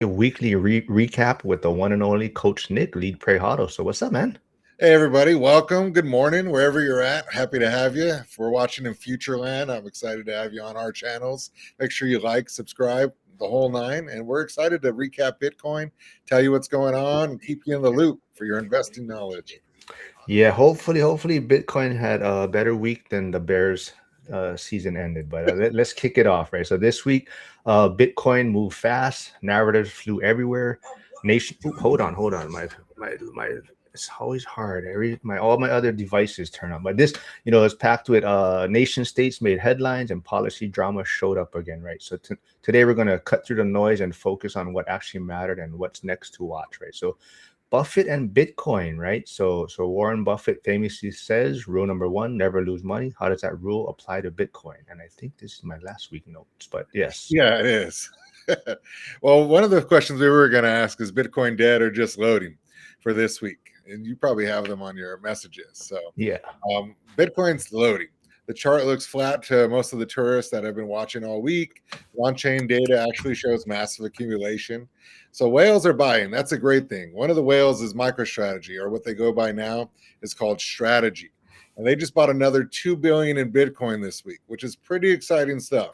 A weekly recap with the one and only Coach Nick, Lead.Pray.Hodl. So what's up, man? Hey, everybody. Welcome. Good morning, wherever you're at. Happy to have you. If we're watching in Futureland, I'm excited to have you on our channels. Make sure you like, subscribe, the whole nine. And we're excited to recap Bitcoin, tell you what's going on, and keep you in the loop for your investing knowledge. Yeah, hopefully Bitcoin had a better week than the Bears season ended. But let's kick it off, right? So this week, Bitcoin moved fast. Narratives flew everywhere. Nation, ooh, hold on. My. It's always hard. All my other devices turn on, but this, is packed with nation states made headlines and policy drama showed up again, right? So today we're gonna cut through the noise and focus on what actually mattered and what's next to watch, right? So Buffett and Bitcoin, right? So Warren Buffett famously says, rule number one, never lose money. How does that rule apply to Bitcoin? And I think this is my last week notes, but yes. Yeah, it is. Well, one of the questions we were going to ask is Bitcoin dead or just loading for this week? And you probably have them on your messages. So Yeah. Bitcoin's loading. The chart looks flat to most of the tourists that have been watching all week. On-chain data actually shows massive accumulation. So whales are buying. That's a great thing. One of the whales is MicroStrategy, or what they go by now is called Strategy. And they just bought another 2 billion in Bitcoin this week, which is pretty exciting stuff.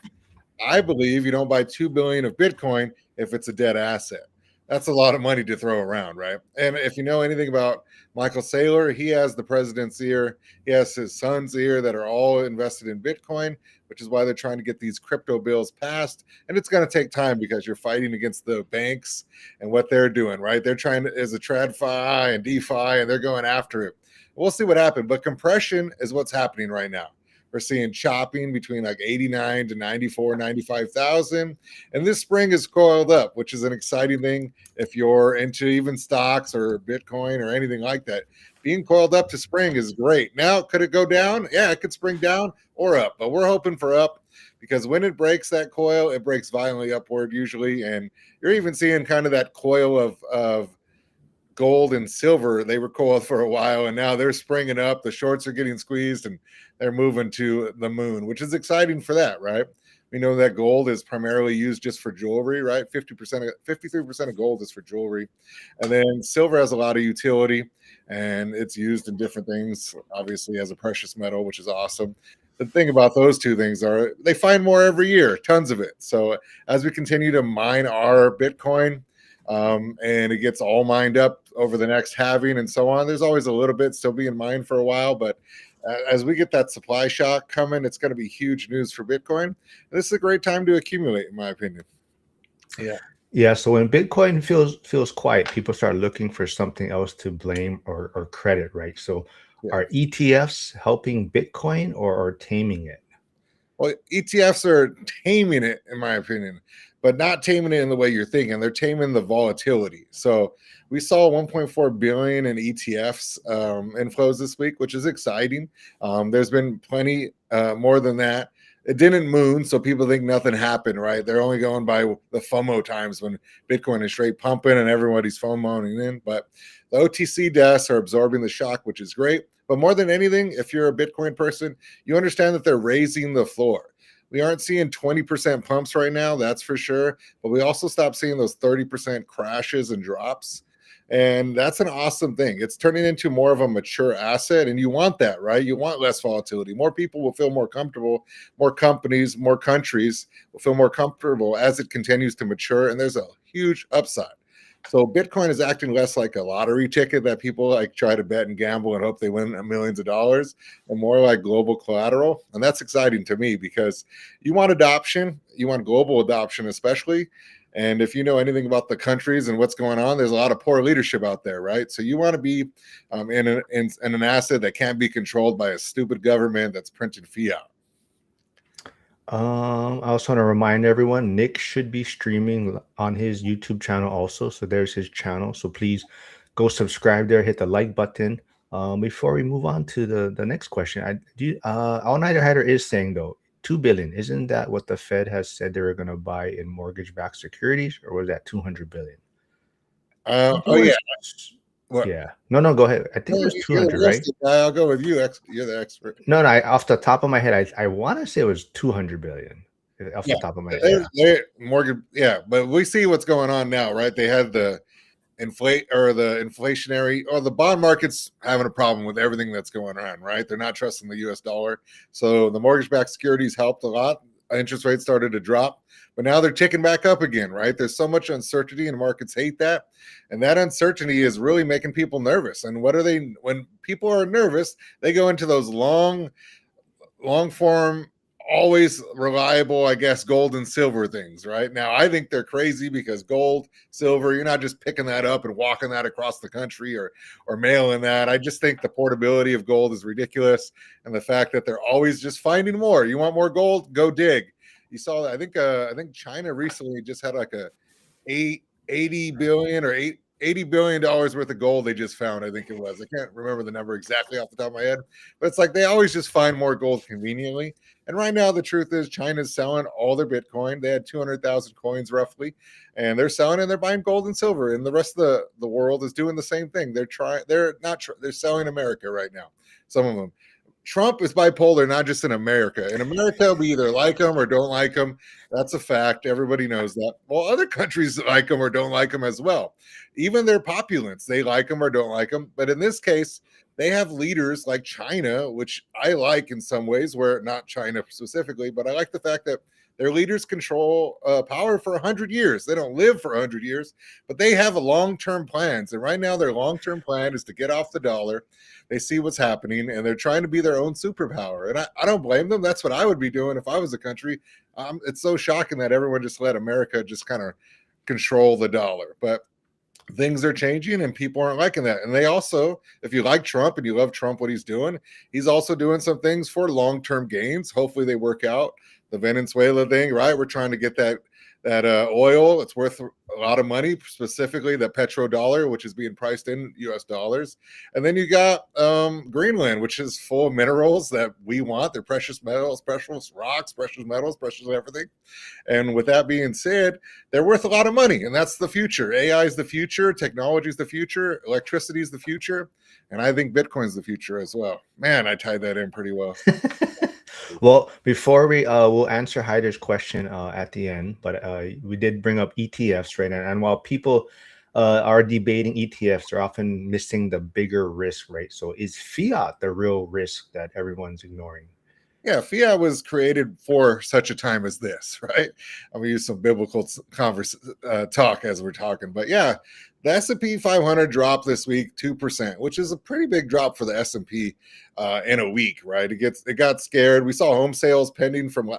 I believe you don't buy 2 billion of Bitcoin if it's a dead asset. That's a lot of money to throw around, right? And if you know anything about Michael Saylor, he has the president's ear, he has his son's ear that are all invested in Bitcoin, which is why they're trying to get these crypto bills passed. And it's going to take time because you're fighting against the banks and what they're doing, right? They're trying to, as a TradFi and DeFi, and they're going after it. We'll see what happens. But compression is what's happening right now. We're seeing chopping between like 89 to 94, 95,000. And this spring is coiled up, which is an exciting thing if you're into even stocks or Bitcoin or anything like that. Being coiled up to spring is great. Now, could it go down? Yeah, it could spring down or up, but we're hoping for up because when it breaks that coil, it breaks violently upward usually. And you're even seeing kind of that coil of gold and silver. They were coiled for a while and now they're springing up. The shorts are getting squeezed and they're moving to the moon, which is exciting for that, right? We know that gold is primarily used just for jewelry, right? 53% of gold is for jewelry. And then silver has a lot of utility and it's used in different things, obviously as a precious metal, which is awesome. The thing about those two things are they find more every year, tons of it. So as we continue to mine our Bitcoin, and it gets all mined up over the next halving and so on. There's always a little bit still being mined for a while, but as we get that supply shock coming, it's going to be huge news for Bitcoin. This is a great time to accumulate, in my opinion. Yeah. Yeah, so when Bitcoin feels quiet, people start looking for something else to blame or credit, right? So Yeah. are ETFs helping Bitcoin or taming it? Well, ETFs are taming it, in my opinion, but not taming it in the way you're thinking. They're taming the volatility. So we saw 1.4 billion in ETFs inflows this week, which is exciting. There's been plenty more than that. It didn't moon, so people think nothing happened, right? They're only going by the FOMO times when Bitcoin is straight pumping and everybody's FOMOing in. But the OTC desks are absorbing the shock, which is great. But more than anything, if you're a Bitcoin person, you understand that they're raising the floor. We aren't seeing 20% pumps right now, that's for sure. But we also stopped seeing those 30% crashes and drops. And that's an awesome thing. It's turning into more of a mature asset. And you want that, right? You want less volatility. More people will feel more comfortable. More companies, more countries will feel more comfortable as it continues to mature. And there's a huge upside. So Bitcoin is acting less like a lottery ticket that people like try to bet and gamble and hope they win millions of dollars, and more like global collateral. And that's exciting to me because you want adoption, you want global adoption especially. And if you know anything about the countries and what's going on, there's a lot of poor leadership out there, right? So you want to be in an asset that can't be controlled by a stupid government that's printing fiat. I also want to remind everyone, Nick should be streaming on his YouTube channel also. So there's his channel. So please go subscribe there, hit the like button. Before we move on to the next question, All Nighter Hatter is saying though, 2 billion, isn't that what the Fed has said they were going to buy in mortgage-backed securities, or was that 200 billion? I think it Oh yeah. was, What? yeah. No, go ahead. I think it No, was you're 200, the right? real guy. I'll go with you. You're the expert. No, off the top of my head, I want to say it was 200 billion. off Yeah, the top of my head. Yeah. mortgage. Yeah, but we see what's going on now, right? They had the inflationary or the bond market's having a problem with everything that's going on, right? They're not trusting the US dollar. So the mortgage-backed securities helped a lot. Interest rates started to drop, but now they're ticking back up again, right? There's so much uncertainty and markets hate that. And that uncertainty is really making people nervous. And when people are nervous, they go into those long form, always reliable, I guess, gold and silver things, right? Now, I think they're crazy because gold, silver, you're not just picking that up and walking that across the country or mailing that. I just think the portability of gold is ridiculous. And the fact that they're always just finding more. You want more gold? Go dig. You saw that. I think China recently just had like a 80 billion or $80 billion worth of gold they just found. I think it was. I can't remember the number exactly off the top of my head, but it's like they always just find more gold conveniently. And right now, the truth is, China's selling all their Bitcoin. They had 200,000 coins roughly, and they're selling and they're buying gold and silver. And the rest of the world is doing the same thing. They're selling America right now. Some of them. Trump is bipolar, not just in America. In America, we either like him or don't like him. That's a fact. Everybody knows that. Well, other countries like him or don't like him as well. Even their populace, they like him or don't like him. But in this case, they have leaders like China, which I like in some ways, where not China specifically, but I like the fact that their leaders control power for 100 years. They don't live for 100 years, but they have a long-term plans. And right now, their long-term plan is to get off the dollar. They see what's happening, and they're trying to be their own superpower. And I don't blame them. That's what I would be doing if I was a country. It's so shocking that everyone just let America just kind of control the dollar. But things are changing and people aren't liking that. And they also, if you like Trump and you love Trump, what he's doing, he's also doing some things for long-term gains. Hopefully they work out. The Venezuela thing, right? We're trying to get that oil. It's worth a lot of money, specifically the petrodollar, which is being priced in US dollars. And then you got Greenland, which is full of minerals that we want. They're precious metals, precious rocks, precious metals, precious everything. And with that being said, they're worth a lot of money, and that's the future. AI is the future, technology is the future, electricity is the future, and I think Bitcoin's the future as well. Man, I tied that in pretty well. Well, before we'll answer Hyder's question at the end, but we did bring up ETFs, right? And while people are debating ETFs, they're often missing the bigger risk, right? So is fiat the real risk that everyone's ignoring? Yeah, fiat was created for such a time as this, right? I'm gonna use some biblical talk as we're talking, but yeah, the S&P 500 dropped this week 2%, which is a pretty big drop for the S&P in a week, right? It got scared. We saw home sales pending from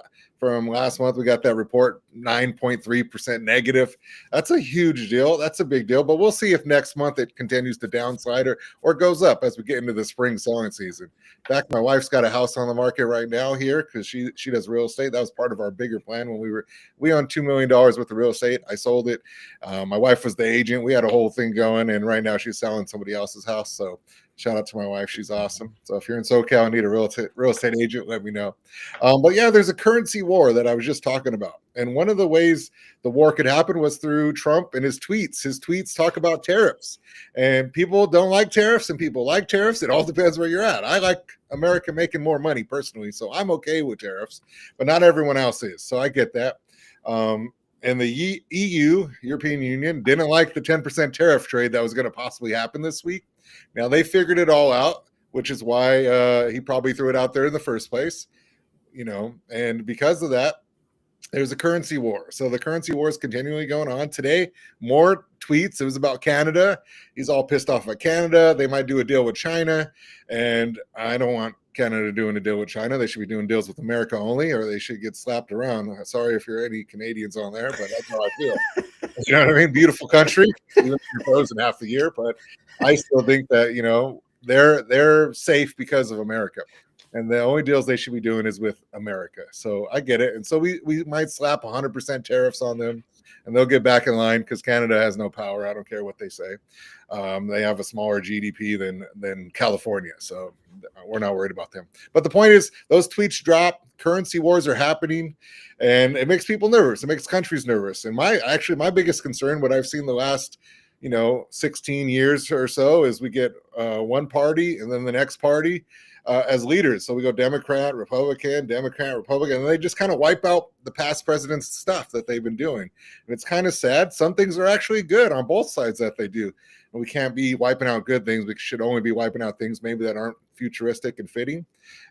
last month. We got that report 9.3% negative. That's a huge deal. That's a big deal. But we'll see if next month it continues to downside or goes up as we get into the spring selling season. In fact, my wife's got a house on the market right now here because she does real estate. That was part of our bigger plan when we owned $2 million worth of real estate. I sold it. My wife was the agent. We had a whole thing going, and right now she's selling somebody else's house. So shout out to my wife. She's awesome. So if you're in SoCal and need a real estate agent, let me know. But yeah, there's a currency war that I was just talking about. And one of the ways the war could happen was through Trump and his tweets. His tweets talk about tariffs. And people don't like tariffs and people like tariffs. It all depends where you're at. I like America making more money personally. So I'm okay with tariffs, but not everyone else is. So I get that. And the EU, European Union, didn't like the 10% tariff trade that was going to possibly happen this week. Now, they figured it all out, which is why he probably threw it out there in the first place, and because of that, there's a currency war. So the currency war is continually going on. Today, more tweets. It was about Canada. He's all pissed off at Canada. They might do a deal with China, and I don't want Canada doing a deal with China. They should be doing deals with America only, or they should get slapped around. Sorry if you're any Canadians on there, but that's how I feel. You know what I mean? Beautiful country, even if you're frozen half the year, but I still think that they're safe because of America, and the only deals they should be doing is with America. So I get it, and so we might slap 100% tariffs on them, and they'll get back in line because Canada has no power. I don't care what they say. They have a smaller GDP than California, so we're not worried about them. But the point is, those tweets drop. Currency wars are happening, and it makes people nervous. It makes countries nervous. And my biggest concern, what I've seen the last 16 years or so, is we get one party and then the next party, as leaders. So we go Democrat, Republican, Democrat, Republican, and they just kind of wipe out the past president's stuff that they've been doing. And it's kind of sad. Some things are actually good on both sides that they do. And we can't be wiping out good things. We should only be wiping out things maybe that aren't futuristic and fitting.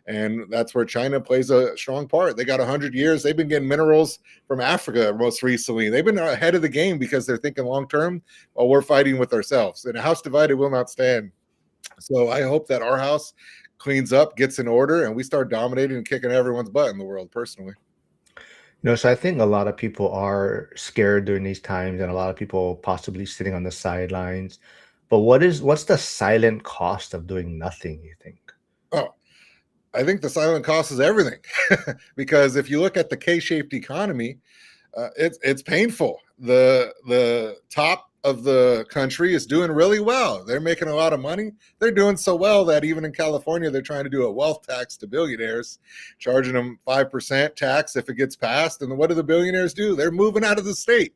And that's where China plays a strong part. They got 100 years. They've been getting minerals from Africa most recently. They've been ahead of the game because they're thinking long term while we're fighting with ourselves. And a house divided will not stand. So I hope that our house cleans up, gets in order, and we start dominating and kicking everyone's butt in the world personally. So I think a lot of people are scared during these times, and a lot of people possibly sitting on the sidelines. But what's the silent cost of doing nothing, you think? Oh, I think the silent cost is everything. Because if you look at the K-shaped economy, it's painful. The top of the country is doing really well. They're making a lot of money. They're doing so well that even in California, they're trying to do a wealth tax to billionaires, charging them 5% tax if it gets passed. And what do the billionaires do? They're moving out of the state.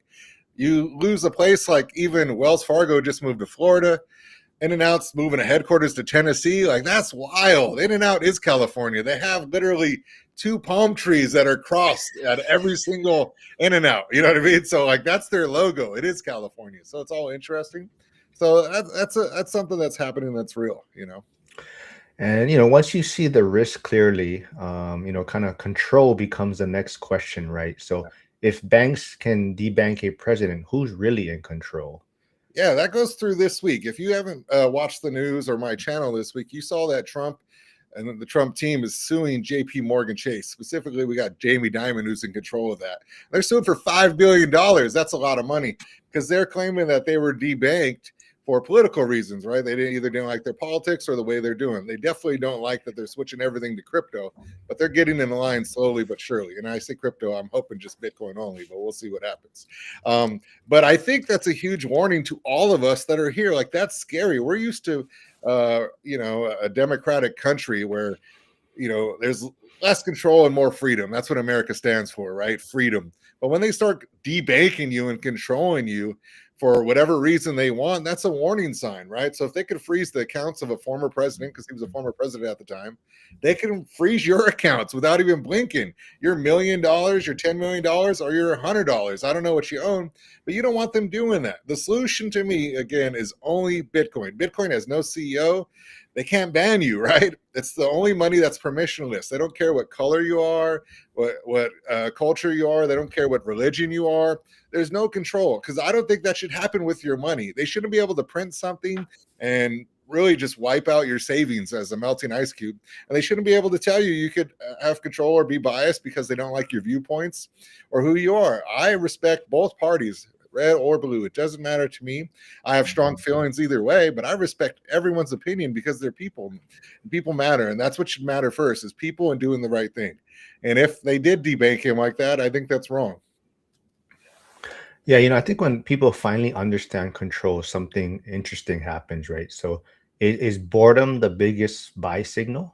You lose a place like even Wells Fargo just moved to Florida. In-N-Out's moving a headquarters to Tennessee. Like, that's wild. In-N-Out is California. They have literally 2 palm trees that are crossed at every single In-N-Out. You know what I mean? So, like, that's their logo. It is California. So it's all interesting. So that's something that's happening that's real, you know? And once you see the risk clearly, kind of control becomes the next question, right? So if banks can debank a president, who's really in control? Yeah, that goes through this week. If you haven't watched the news or my channel this week, you saw that Trump and the Trump team is suing JP Morgan Chase. Specifically, we got Jamie Dimon who's in control of that. They're suing for $5 billion. That's a lot of money because they're claiming that they were debanked for political reasons, right? They didn't like their politics or the way they're doing. They definitely don't like that they're switching everything to crypto, but they're getting in line slowly but surely. And I say crypto, I'm hoping just Bitcoin only, but we'll see what happens. But I think that's a huge warning to all of us that are here. Like, that's scary. We're used to, a democratic country where, there's less control and more freedom. That's what America stands for, right? Freedom. But when they start debanking you and controlling you for whatever reason they want, that's a warning sign, right? So if they could freeze the accounts of a former president, because he was a former president at the time, they can freeze your accounts without even blinking. Your $1 million, your $10 million, or your $100. I don't know what you own, but you don't want them doing that. The solution to me, again, is only Bitcoin. Bitcoin has no CEO. They can't ban you, right? It's the only money that's permissionless. They don't care what color you are, what culture you are. They don't care what religion you are. There's no control, because I don't think that should happen with your money. They shouldn't be able to print something and really just wipe out your savings as a melting ice cube. And they shouldn't be able to tell you could have control or be biased because they don't like your viewpoints or who you are. I respect both parties, red or blue. It doesn't matter to me. I have strong feelings either way, but I respect everyone's opinion because they're people. People matter, and that's what should matter first, is people and doing the right thing. And if they did debank him like that, I think that's wrong. Yeah, I think when people finally understand control, something interesting happens, right? So is boredom the biggest buy signal?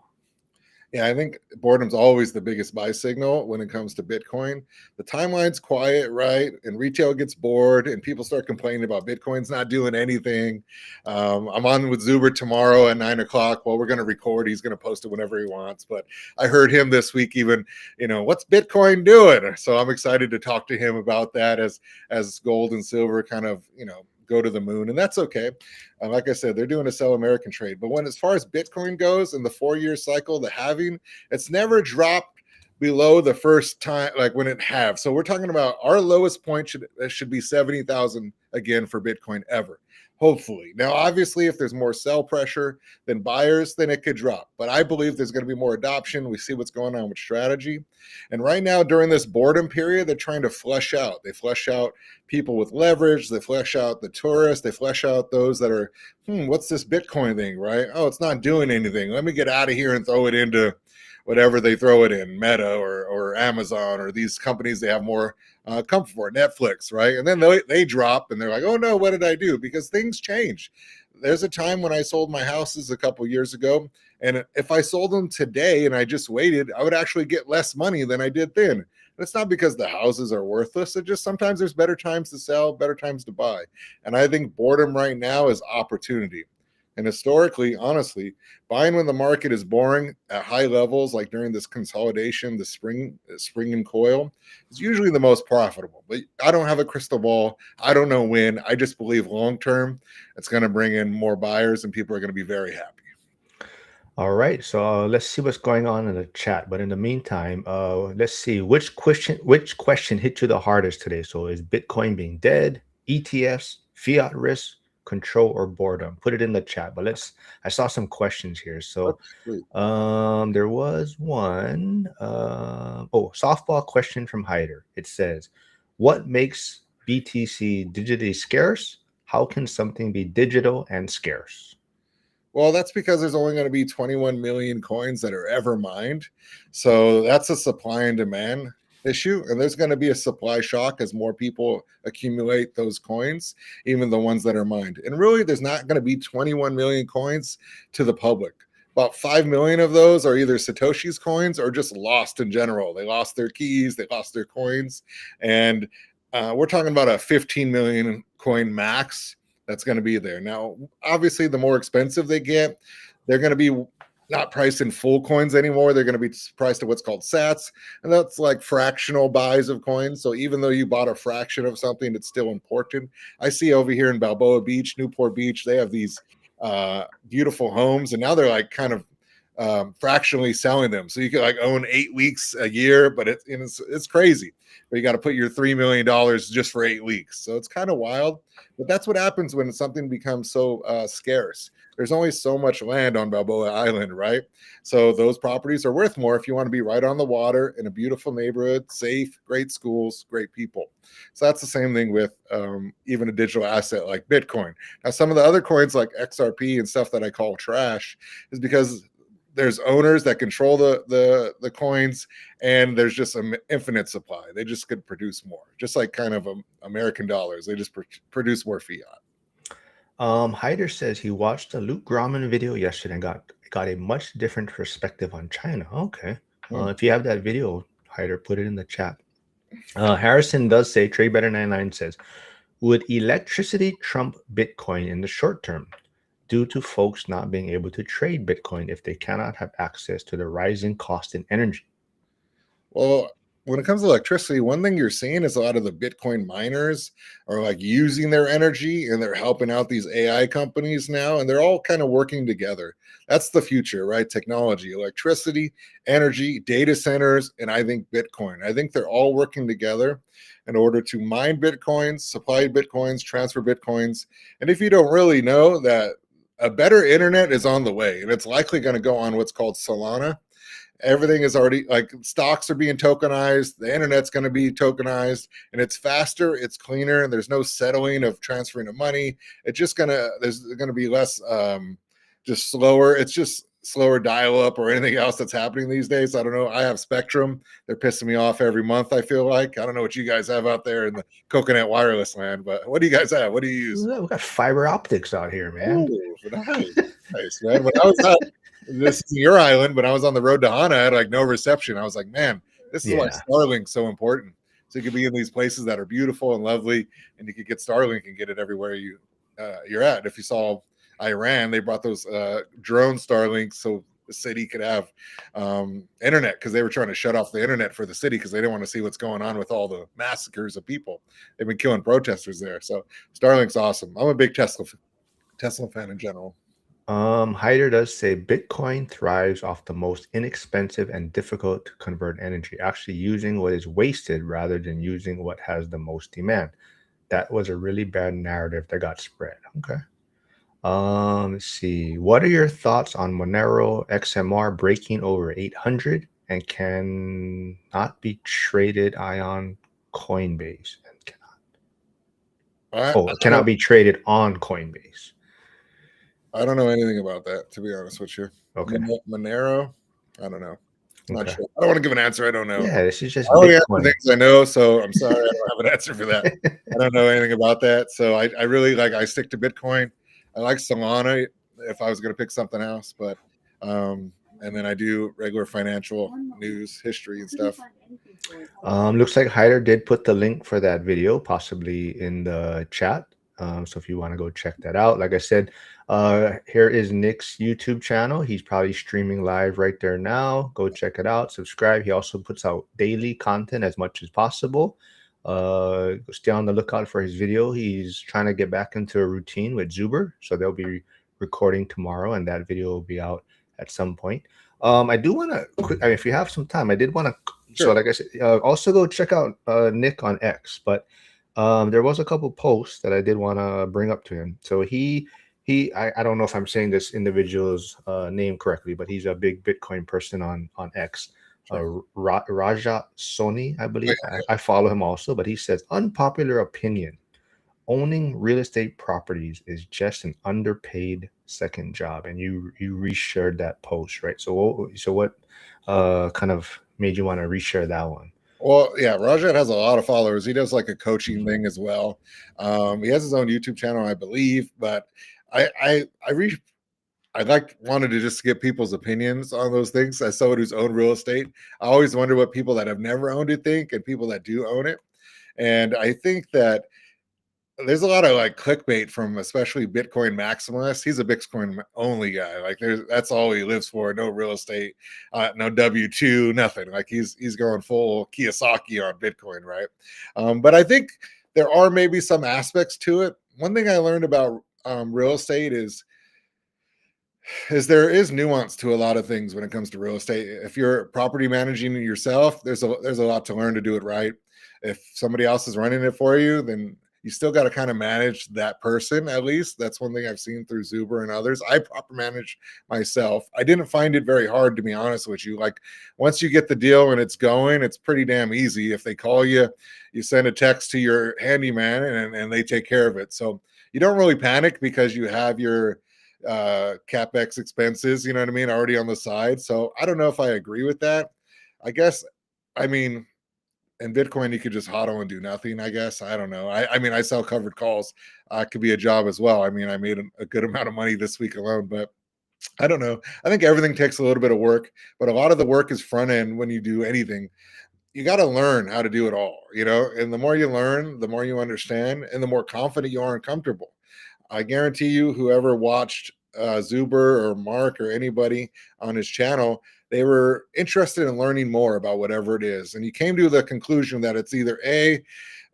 Yeah, I think boredom's always the biggest buy signal when it comes to Bitcoin. The timeline's quiet, right? And retail gets bored and people start complaining about Bitcoin's not doing anything. I'm on with Zuber tomorrow at 9:00. Well, we're going to record. He's going to post it whenever he wants. But I heard him this week even, what's Bitcoin doing? So I'm excited to talk to him about that as gold and silver kind of, go to the moon, and that's okay. Like I said, they're doing a sell American trade. But as far as Bitcoin goes in the 4-year cycle, the halving, it's never dropped below the first time, like when it halved. So we're talking about our lowest point should be 70,000 again for Bitcoin ever. Hopefully. Now, obviously, if there's more sell pressure than buyers, then it could drop. But I believe there's going to be more adoption. We see what's going on with strategy. And right now, during this boredom period, they're trying to flush out. They flush out people with leverage. They flush out the tourists. They flush out those that are, what's this Bitcoin thing, right? Oh, it's not doing anything. Let me get out of here and throw it into whatever they throw it in, Meta or Amazon or these companies they have more comfort for, Netflix, right? And then they drop and they're like, oh no, what did I do? Because things change. There's a time when I sold my houses a couple years ago, and if I sold them today and I just waited, I would actually get less money than I did then. It's not because the houses are worthless. It just sometimes there's better times to sell, better times to buy. And I think boredom right now is opportunity. And historically, honestly, buying when the market is boring at high levels, like during this consolidation, the spring and coil, is usually the most profitable. But I don't have a crystal ball. I don't know when. I just believe long term, it's going to bring in more buyers and people are going to be very happy. All right, so let's see what's going on in the chat. But in the meantime, let's see which question hit you the hardest today. So is Bitcoin being dead, ETFs, fiat risk, control, or boredom? Put it in the chat. But I saw some questions here. So Okay, sweet. there was one. Softball question from Hyder. It says, "What makes BTC digitally scarce? How can something be digital and scarce?" Well, that's because there's only going to be 21 million coins that are ever mined. So that's a supply and demand issue. And there's going to be a supply shock as more people accumulate those coins, even the ones that are mined. And really, there's not going to be 21 million coins to the public. About 5 million of those are either Satoshi's coins or just lost in general. They lost their keys, they lost their coins. And we're talking about a 15 million coin max that's going to be there. Now, obviously, the more expensive they get, they're going to be not priced in full coins anymore. They're going to be priced at what's called sats, and that's like fractional buys of coins. So even though you bought a fraction of something, it's still important. I see over here in Balboa Beach, Newport Beach, they have these beautiful homes, and now they're like kind of fractionally selling them. So you can like own 8 weeks a year, but it's crazy. But you got to put your $3 million just for 8 weeks. So it's kind of wild. But that's what happens when something becomes so scarce. There's only so much land on Balboa Island, right? So those properties are worth more if you want to be right on the water in a beautiful neighborhood, safe, great schools, great people. So that's the same thing with even a digital asset like Bitcoin. Now, some of the other coins like XRP and stuff that I call trash is because there's owners that control the coins, and there's just an infinite supply. They just could produce more, just like kind of American dollars. They just produce more fiat. Hyder says he watched a Luke Grauman video yesterday and got a much different perspective on China. Okay. If you have that video, Hyder, put it in the chat. Harrison does say, Trade Better 99 says, would electricity trump Bitcoin in the short term due to folks not being able to trade Bitcoin if they cannot have access to the rising cost in energy? Well, when it comes to electricity, one thing you're seeing is a lot of the Bitcoin miners are like using their energy and they're helping out these AI companies now, and they're all kind of working together. That's the future, right? Technology, electricity, energy, data centers, and I think Bitcoin. I think they're all working together in order to mine Bitcoins, supply Bitcoins, transfer Bitcoins. And if you don't really know that, a better internet is on the way, and it's likely going to go on what's called Solana. Everything is already like stocks are being tokenized, the internet's going to be tokenized, and it's faster, it's cleaner, and there's no settling of transferring of money. It's just there's going to be less just slower. It's just slower dial up or anything else that's happening these days. I don't know. I have Spectrum. They're pissing me off every month, I feel like. I don't know what you guys have out there in the coconut wireless land, but what do you guys have? What do you use? We got fiber optics out here, man. Oh, nice, man. When I was out, this is your island, but I was on the road to Hana, I had like no reception. I was like, man, this is why Starlink's so important. So you could be in these places that are beautiful and lovely, and you could get Starlink and get it everywhere you're at. If you saw Iran, they brought those drone Starlinks so the city could have internet, because they were trying to shut off the internet for the city because they didn't want to see what's going on with all the massacres of people. They've been killing protesters there. So Starlink's awesome. I'm a big Tesla fan in general. Hyder does say Bitcoin thrives off the most inexpensive and difficult to convert energy, actually using what is wasted rather than using what has the most demand. That was a really bad narrative that got spread. Okay. Let's see. What are your thoughts on Monero XMR breaking over 800 and cannot be traded on Coinbase? Cannot be traded on Coinbase. I don't know anything about that, to be honest with you. Okay. Monero, I don't know. Not sure. I don't want to give an answer. I don't know. Yeah, this is just I only answer things I know, so I'm sorry I don't have an answer for that. I don't know anything about that. So I really I stick to Bitcoin. I like Solana if I was going to pick something else, but and then I do regular financial news, history, and stuff. Looks like Hyder did put the link for that video possibly in the chat. So if you want to go check that out, like I said, here is Nick's YouTube channel. He's probably streaming live right there now. Go check it out. Subscribe. He also puts out daily content as much as possible. Stay on the lookout for his video. He's trying to get back into a routine with Zuber, so they'll be recording tomorrow, and that video will be out at some point. I do want to, I mean, if you have some time, I did want to. So, Sure. like I said, also go check out Nick on X. But there was a couple posts that I did want to bring up to him. So I don't know if I'm saying this individual's name correctly, but he's a big Bitcoin person on X. Sure. Raja Sony, I Oh, believe. I follow him also, but he says unpopular opinion: owning real estate properties is just an underpaid second job. And you reshared that post, right? So what kind of made you want to reshare that one? Well, yeah, Rajat has a lot of followers. He does like a coaching thing as well. He has his own YouTube channel, I believe, but I I like wanted to just get people's opinions on those things. As someone who's owned real estate, I always wonder what people that have never owned it think and people that do own it. And I think that there's a lot of like clickbait from especially Bitcoin maximalists. He's a Bitcoin only guy. Like that's all he lives for. No real estate, no W-2, nothing. Like he's going full Kiyosaki on Bitcoin, right? But I think there are maybe some aspects to it. One thing I learned about real estate is there is nuance to a lot of things when it comes to real estate. If you're property managing it yourself, there's a lot to learn to do it right. If somebody else is running it for you, then you still got to kind of manage that person. At least that's one thing I've seen through Zuber and others. I proper manage myself. I didn't find it very hard, to be honest with you. Like once you get the deal and it's going, it's pretty damn easy. If they call you, you send a text to your handyman and they take care of it. So you don't really panic because you have your capex expenses, you know what I mean, already on the side. So I don't know if I agree with that. I guess, I mean, in Bitcoin, you could just hodl and do nothing, I guess. I don't know. I mean, I sell covered calls. Could be a job as well. I mean, I made a good amount of money this week alone, but I don't know. I think everything takes a little bit of work, but a lot of the work is front end when you do anything. You got to learn how to do it all, you know, and the more you learn, the more you understand, and the more confident you are and comfortable. I guarantee you, whoever watched Zuber or Mark or anybody on his channel, they were interested in learning more about whatever it is. And you came to the conclusion that it's either A,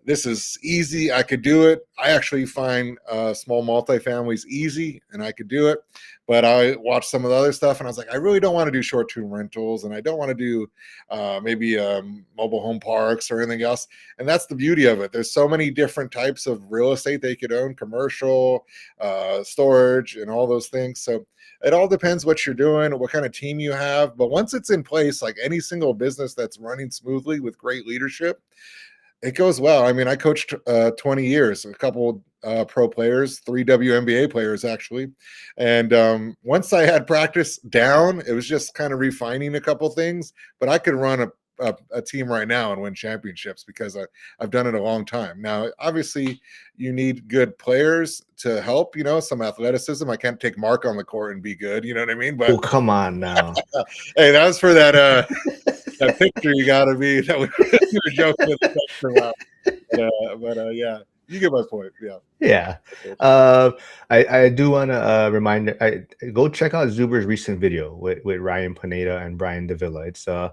this is easy, I could do it. I actually find small multifamilies easy and I could do it. But I watched some of the other stuff and I was like, I really don't want to do short-term rentals and I don't want to do maybe mobile home parks or anything else. And that's the beauty of it. There's so many different types of real estate they could own, commercial, storage, and all those things. So it all depends what you're doing, what kind of team you have. But once it's in place, like any single business that's running smoothly with great leadership, it goes well. I mean, I coached 20 years, a couple pro players, 3 WNBA players actually. And once I had practice down, it was just kind of refining a couple things. But I could run a team right now and win championships because I've done it a long time. Now, obviously, you need good players to help, you know, some athleticism. I can't take Mark on the court and be good, you know what I mean? Oh, But come on now. hey, that was for that picture you got to be that we were joking with the text for a while. But yeah, you get my point. Yeah. Yeah. I do want to remind I go check out Zuber's recent video with Ryan Pineda and Brian Davila. It's uh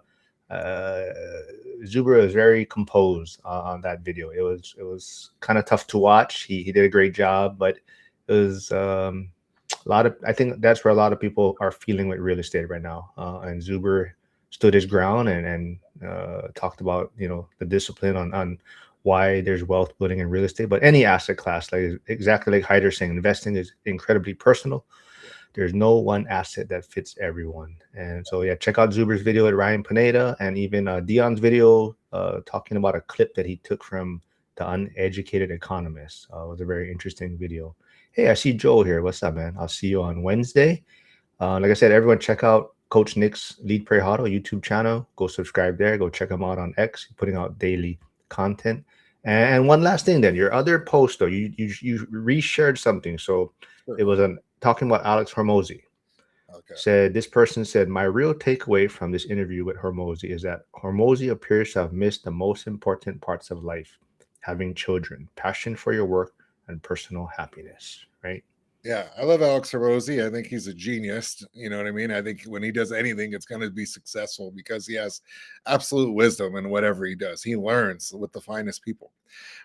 Zuber is very composed on that video. It was kind of tough to watch. He did a great job, but it was a lot of, I think that's where a lot of people are feeling with real estate right now. And Zuber stood his ground and talked about, you know, the discipline on why there's wealth building in real estate, but any asset class, like exactly like Hyder saying, investing is incredibly personal. There's no one asset that fits everyone. And so, yeah, check out Zuber's video with Ryan Pineda and even Dion's video talking about a clip that he took from The Uneducated Economist. It was a very interesting video. Hey, I see Joel here. What's up, man? I'll see you on Wednesday. Like I said, everyone check out Coach Nick's Lead.Pray.Hodl YouTube channel. Go subscribe there. Go check him out on X. He's putting out daily content. And one last thing, then your other post though, you reshared something. So Sure. it was talking about Alex Hormozy. Okay. Said this person said, my real takeaway from this interview with Hormozy is that Hormozy appears to have missed the most important parts of life: having children, passion for your work, and personal happiness, right? Yeah, I love Alex Hormozy. I think he's a genius. You know what I mean? I think when he does anything, it's going to be successful because he has absolute wisdom in whatever he does. He learns with the finest people.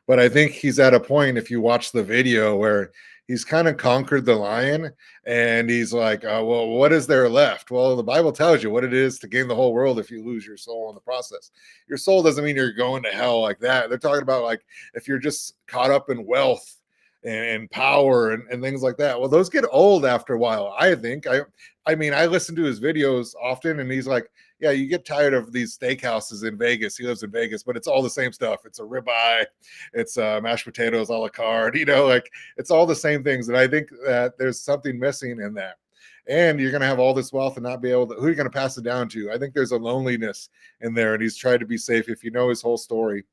But I think he's at a point, if you watch the video, where he's kind of conquered the lion and he's like, well, what is there left? Well, the Bible tells you what it is to gain the whole world if you lose your soul in the process. Your soul doesn't mean you're going to hell like that. They're talking about like if you're just caught up in wealth and power and things like that. Well, those get old after a while. I think. I mean, I listen to his videos often, and he's like, yeah, you get tired of these steakhouses in Vegas. He lives in Vegas, but it's all the same stuff. It's a ribeye, it's mashed potatoes a la carte. You know, like it's all the same things. And I think that there's something missing in that. And you're going to have all this wealth and not be able to. Who are you going to pass it down to? I think there's a loneliness in there, and he's tried to be safe. If you know his whole story,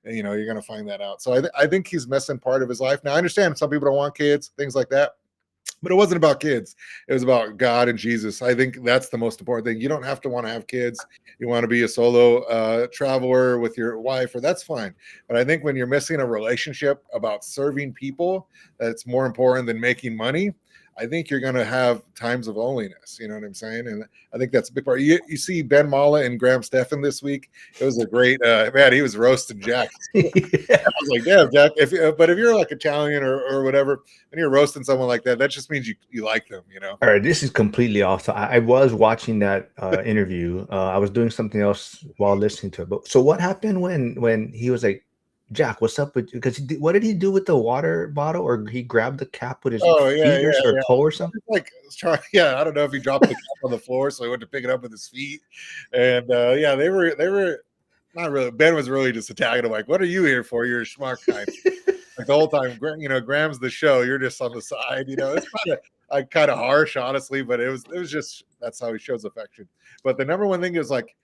you know, you're going to find that out. So I think he's missing part of his life. Now, I understand some people don't want kids, things like that, but it wasn't about kids. It was about God and Jesus. I think that's the most important thing. You don't have to want to have kids. You want to be a solo traveler with your wife, or that's fine. But I think when you're missing a relationship about serving people, that's more important than making money. I think you're going to have times of loneliness. You know what I'm saying? And I think that's a big part. You see Ben Mala and Graham Stephan this week. It was a great man. He was roasting Jack. Yeah. I was like, damn, Jack. But if you're like Italian or whatever, and you're roasting someone like that, that just means you like them. You know? All right, this is completely off. So I was watching that interview. I was doing something else while listening to it. But so what happened when he was like, Jack, what's up with you? Because what did he do with the water bottle? Or he grabbed the cap with his Oh yeah, feet or toe or something? Like yeah, I don't know if he dropped the cap on the floor, so he went to pick it up with his feet. And yeah, they were not really. Ben was really just attacking him, like, "What are you here for? You're a smart guy." Like the whole time, you know, Graham's the show. You're just on the side. You know, it's kind of harsh, honestly, but it was just that's how he shows affection. But the number one thing is like,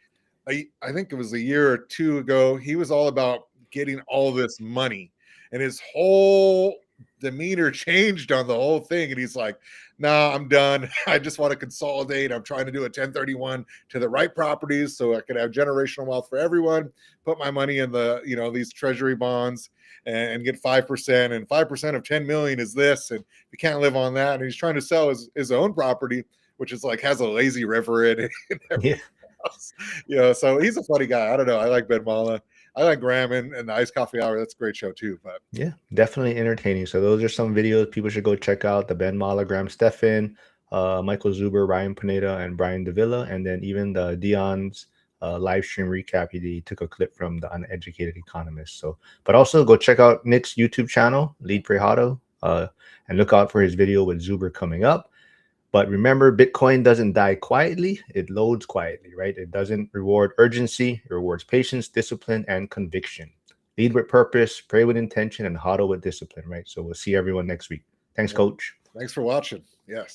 I think it was a year or two ago. He was all about getting all this money, and his whole demeanor changed on the whole thing. And he's like, "Nah, I'm done. I just want to consolidate. I'm trying to do a 1031 to the right properties so I could have generational wealth for everyone. Put my money in these treasury bonds." And get 5%, and 5% of 10 million is this, and you can't live on that. And he's trying to sell his own property, which is like has a lazy river in it and everything else. You know, so he's a funny guy. I don't know. I like Ben Mala. I like Graham and the Iced Coffee Hour. That's a great show too. But Yeah, definitely entertaining. So those are some videos people should go check out: the Ben Mala, Graham Stephan, Michael Zuber, Ryan Pineda, and Brian Davila, and then even the Dion's live stream recap. He took a clip from the Uneducated Economist. So, but also go check out Nick's YouTube channel, Lead.Pray.Hodl, and look out for his video with Zuber coming up. But remember, Bitcoin doesn't die quietly. It loads quietly, right? It doesn't reward urgency. It rewards patience, discipline, and conviction. Lead with purpose, pray with intention, and hodl with discipline, right? So we'll see everyone next week. Thanks, Coach. thanks for watching. Yes.